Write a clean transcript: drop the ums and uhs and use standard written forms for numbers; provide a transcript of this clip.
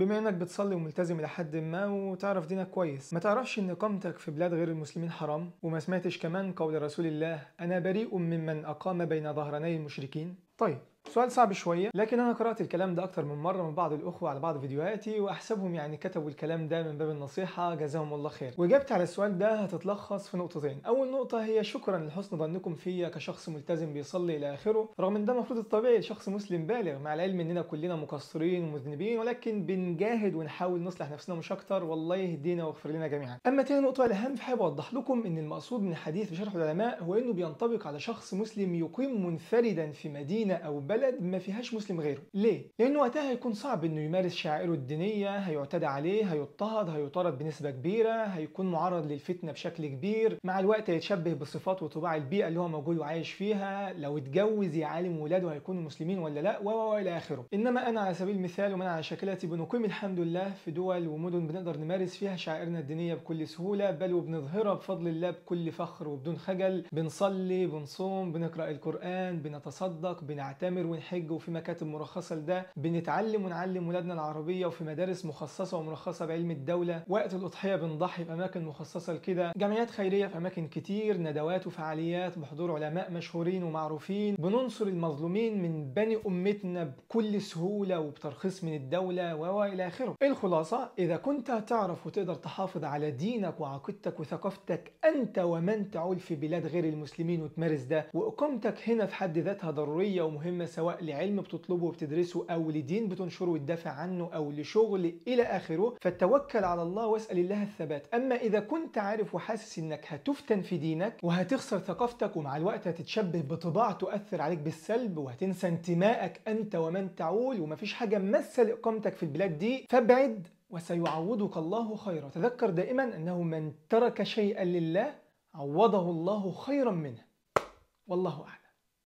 بما انك بتصلي وملتزم الى حد ما وتعرف دينك كويس، ما تعرفش ان اقامتك في بلاد غير المسلمين حرام؟ وما سمعتش كمان قول رسول الله: انا بريء ممن اقام بين ظهراني المشركين؟ طيب، سؤال صعب شوية، لكن أنا قرأت الكلام ده أكتر من مرة من بعض الأخوة على بعض فيديوهاتي، وأحسبهم يعني كتبوا الكلام ده من باب النصيحة، جزاهم الله خير. وإجابتي على السؤال ده هتتلخص في نقطتين. أول نقطة هي شكرا لحسن ظنكم فيا كشخص ملتزم بيصلي إلى آخره، رغم إن ده المفروض الطبيعي لشخص مسلم بالغ، مع العلم إننا كلنا مقصرين ومذنبين، ولكن بنجاهد ونحاول نصلح نفسنا مش أكتر. والله يهدينا ويغفر لنا جميعا. أما تاني نقطة الأهم، فحابب أوضح لكم إن المقصود من الحديث بشرح العلماء هو إنه بينطبق على شخص مسلم يقيم منفردا في مدينة أو بلد ما فيهاش مسلم غيره. ليه؟ لأنه وقتها هيكون صعب إنه يمارس شعائره الدينية، هيعتدى عليه، هيضطهد، هيطارد بنسبة كبيرة، هيكون معرض للفتنة بشكل كبير، مع الوقت هيتشبه بصفات وطباع البيئة اللي هو موجود وعايش فيها، لو اتجوز يعلم ولاده هيكونوا مسلمين ولا لا، إلى آخره. إنما أنا على سبيل المثال ومن على شاكلتي بنقيم الحمد لله في دول ومدن بنقدر نمارس فيها شعائرنا الدينية بكل سهولة، بل وبنظهرها بفضل الله بكل فخر وبدون خجل. بنصلي، بنصوم، بنقرأ القرآن، بنتصدق، بنعتمر ونحج، وفي مكاتب مرخصة لده، بنتعلم ونعلم ولادنا العربية، وفي مدارس مخصصة ومرخصة بعلم الدولة. وقت الأضحية بنضحي في أماكن مخصصة لكده، جمعيات خيرية في أماكن كتير، ندوات وفعاليات بحضور علماء مشهورين ومعروفين. بننصر المظلومين من بني أمتنا بكل سهولة وبترخيص من الدولة إلى آخره. الخلاصة، إذا كنت هتعرف وتقدر تحافظ على دينك وعقيدتك وثقافتك أنت ومن تعول في بلاد غير المسلمين وتمارس ده، وإقامتك هنا في حد ذاتها ضرورية ومهمة، سواء لعلم بتطلبه وبتدرسه، أو لدين بتنشره وتدافع عنه، أو لشغل إلى آخره، فتوكل على الله واسأل الله الثبات. أما إذا كنت عارف وحاسس إنك هتفتن في دينك وهتخسر ثقافتك، ومع الوقت هتتشبه بطباع تؤثر عليك بالسلب، وهتنسى انتمائك أنت ومن تعول، ومفيش حاجة ممثل إقامتك في البلاد دي، فابعد وسيعوضك الله خيرا. تذكر دائما أنه من ترك شيئا لله عوضه الله خيرا منه. والله أعلم.